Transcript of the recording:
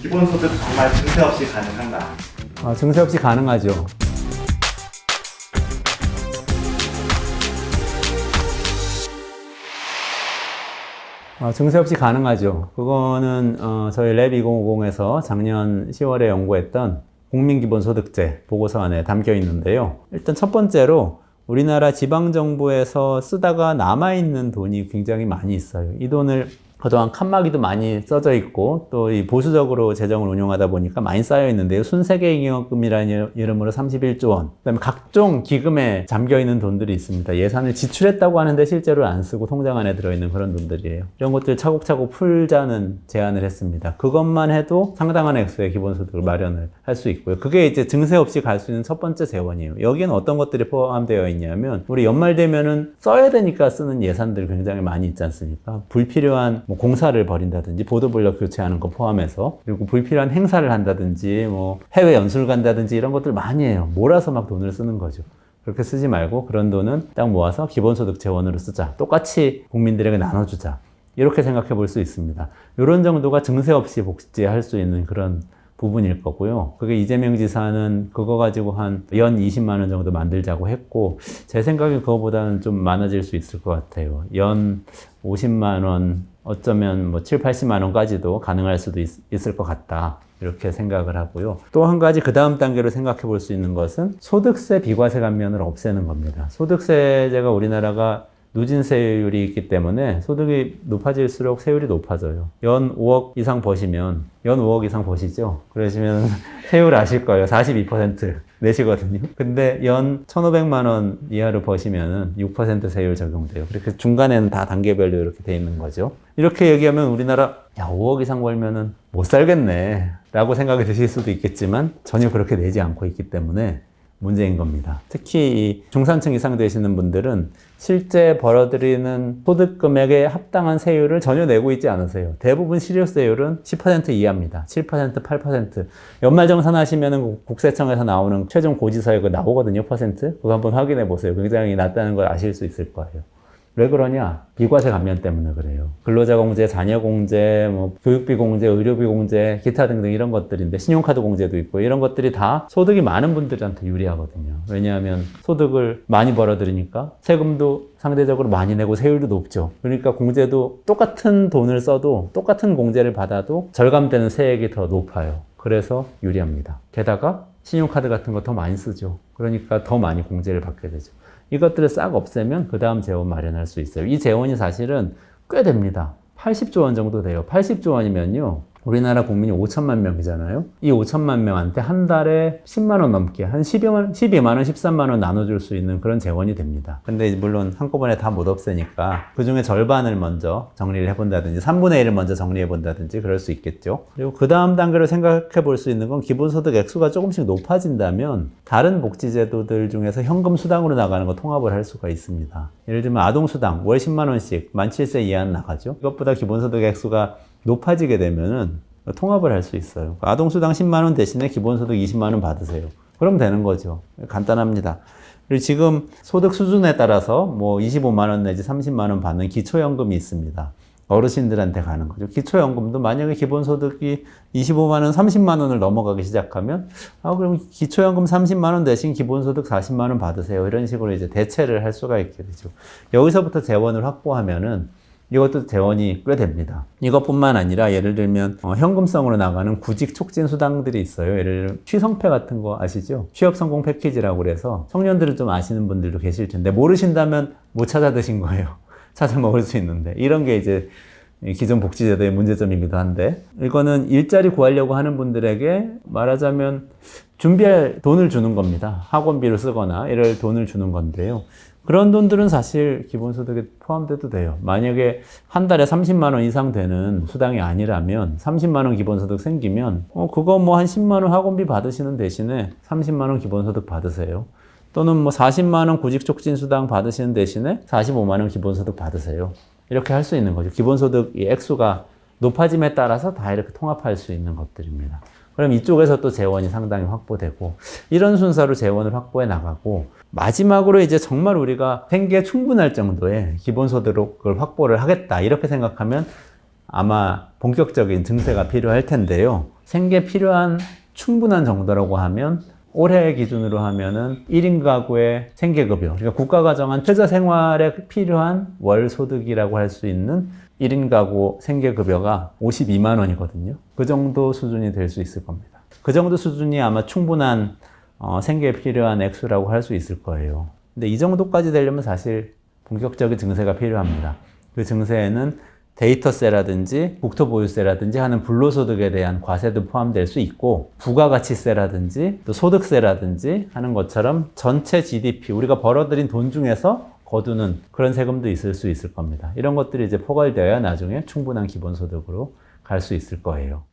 기본소득 정말 증세 없이 가능한가? 증세 없이 가능하죠. 증세 없이 가능하죠. 그거는 저희 랩 2050에서 작년 10월에 연구했던 국민기본소득제 보고서 안에 담겨 있는데요. 일단 첫 번째로 우리나라 지방정부에서 쓰다가 남아있는 돈이 굉장히 많이 있어요. 이 돈을 그동안 칸막이도 많이 써져 있고 또 이 보수적으로 재정을 운용하다 보니까 많이 쌓여 있는데요. 순세계잉여금이라는 이름으로 31조 원. 그다음에 각종 기금에 잠겨 있는 돈들이 있습니다. 예산을 지출했다고 하는데 실제로 안 쓰고 통장 안에 들어있는 그런 돈들이에요. 이런 것들 차곡차곡 풀자는 제안을 했습니다. 그것만 해도 상당한 액수의 기본소득을 마련을 할 수 있고요. 그게 이제 증세 없이 갈 수 있는 첫 번째 재원이에요. 여기에는 어떤 것들이 포함되어 있냐면 우리 연말 되면은 써야 되니까 쓰는 예산들 굉장히 많이 있지 않습니까? 불필요한 공사를 벌인다든지 보도블럭 교체하는 거 포함해서, 그리고 불필요한 행사를 한다든지 해외 연수를 간다든지 이런 것들 많이 해요. 몰아서 막 돈을 쓰는 거죠. 그렇게 쓰지 말고 그런 돈은 딱 모아서 기본소득 재원으로 쓰자. 똑같이 국민들에게 나눠주자. 이렇게 생각해 볼 수 있습니다. 이런 정도가 증세 없이 복지할 수 있는 그런 부분일 거고요. 그게 이재명 지사는 그거 가지고 한 연 20만 원 정도 만들자고 했고, 제 생각엔 그거보다는 좀 많아질 수 있을 것 같아요. 연 50만 원, 어쩌면 7, 80만 원까지도 가능할 수도 있을 것 같다. 이렇게 생각을 하고요. 또 한 가지 그 다음 단계로 생각해 볼 수 있는 것은 소득세 비과세 감면을 없애는 겁니다. 소득세제가 우리나라가 누진세율이 있기 때문에 소득이 높아질수록 세율이 높아져요. 연 5억 이상 버시면, 연 5억 이상 버시죠? 그러시면 세율 아실 거예요. 42% 내시거든요. 근데 연 1,500만 원 이하로 버시면은 6% 세율 적용돼요. 그렇게 중간에는 다 단계별로 이렇게 돼 있는 거죠. 이렇게 얘기하면 우리나라, 5억 이상 벌면은 못 살겠네. 라고 생각이 드실 수도 있겠지만 전혀 그렇게 내지 않고 있기 때문에 문제인 겁니다. 특히 이 중산층 이상 되시는 분들은 실제 벌어들이는 소득 금액에 합당한 세율을 전혀 내고 있지 않으세요. 대부분 실효세율은 10% 이하입니다. 7%, 8%. 연말정산하시면 국세청에서 나오는 최종 고지서에 나오거든요. 퍼센트. 그거 한번 확인해 보세요. 굉장히 낮다는 걸 아실 수 있을 거예요. 왜 그러냐? 비과세 감면 때문에 그래요. 근로자 공제, 자녀 공제, 교육비 공제, 의료비 공제, 기타 등등 이런 것들인데, 신용카드 공제도 있고, 이런 것들이 다 소득이 많은 분들한테 유리하거든요. 왜냐하면 소득을 많이 벌어들이니까 세금도 상대적으로 많이 내고 세율도 높죠. 그러니까 공제도 똑같은 돈을 써도 똑같은 공제를 받아도 절감되는 세액이 더 높아요. 그래서 유리합니다. 게다가 신용카드 같은 거 더 많이 쓰죠. 그러니까 더 많이 공제를 받게 되죠. 이것들을 싹 없애면 그 다음 재원 마련할 수 있어요. 이 재원이 사실은 꽤 됩니다. 80조 원 정도 돼요. 80조 원이면요. 우리나라 국민이 5천만 명이잖아요. 이 5천만 명한테 한 달에 10만 원 넘게, 한 12만 원, 13만 원 나눠줄 수 있는 그런 재원이 됩니다. 근데 물론 한꺼번에 다 못 없애니까 그 중에 절반을 먼저 정리를 해본다든지 3분의 1을 먼저 정리해본다든지 그럴 수 있겠죠. 그리고 그 다음 단계로 생각해 볼 수 있는 건 기본소득 액수가 조금씩 높아진다면 다른 복지제도들 중에서 현금 수당으로 나가는 거 통합을 할 수가 있습니다. 예를 들면 아동수당 월 10만 원씩 만 7세 이하는 나가죠. 이것보다 기본소득 액수가 높아지게 되면은 통합을 할 수 있어요. 아동수당 10만 원 대신에 기본소득 20만 원 받으세요. 그럼 되는 거죠. 간단합니다. 그리고 지금 소득 수준에 따라서 25만 원 내지 30만 원 받는 기초연금이 있습니다. 어르신들한테 가는 거죠. 기초연금도 만약에 기본소득이 25만 원, 30만 원을 넘어가기 시작하면 그럼 기초연금 30만 원 대신 기본소득 40만 원 받으세요. 이런 식으로 이제 대체를 할 수가 있게 되죠. 여기서부터 재원을 확보하면은 이것도 재원이 꽤 됩니다. 이것뿐만 아니라 예를 들면 현금성으로 나가는 구직 촉진 수당들이 있어요. 예를 들면 취성패 같은 거 아시죠? 취업 성공 패키지라고 그래서 청년들은 좀 아시는 분들도 계실 텐데 모르신다면 못 찾아 드신 거예요. 찾아 먹을 수 있는데 이런 게 이제 기존 복지제도의 문제점이기도 한데, 이거는 일자리 구하려고 하는 분들에게 말하자면 준비할 돈을 주는 겁니다. 학원비로 쓰거나 이럴 돈을 주는 건데요. 그런 돈들은 사실 기본소득에 포함돼도 돼요. 만약에 한 달에 30만 원 이상 되는 수당이 아니라면 30만 원 기본소득 생기면 그거 한 10만 원 학원비 받으시는 대신에 30만 원 기본소득 받으세요. 또는 40만 원 구직촉진 수당 받으시는 대신에 45만 원 기본소득 받으세요. 이렇게 할 수 있는 거죠. 기본소득 이 액수가 높아짐에 따라서 다 이렇게 통합할 수 있는 것들입니다. 그럼 이쪽에서 또 재원이 상당히 확보되고, 이런 순서로 재원을 확보해 나가고, 마지막으로 이제 정말 우리가 생계에 충분할 정도의 기본소득을 확보를 하겠다 이렇게 생각하면 아마 본격적인 증세가 필요할 텐데요. 생계 필요한 충분한 정도라고 하면 올해 기준으로 하면은 1인 가구의 생계급여, 그러니까 국가가 정한 최저 생활에 필요한 월 소득이라고 할 수 있는 1인 가구 생계급여가 52만 원이거든요. 그 정도 수준이 될 수 있을 겁니다. 그 정도 수준이 아마 충분한 생계에 필요한 액수라고 할 수 있을 거예요. 근데 이 정도까지 되려면 사실 본격적인 증세가 필요합니다. 그 증세에는 데이터세라든지 국토보유세라든지 하는 불로소득에 대한 과세도 포함될 수 있고, 부가가치세라든지 또 소득세라든지 하는 것처럼 전체 GDP, 우리가 벌어들인 돈 중에서 거두는 그런 세금도 있을 수 있을 겁니다. 이런 것들이 이제 포괄되어야 나중에 충분한 기본소득으로 갈 수 있을 거예요.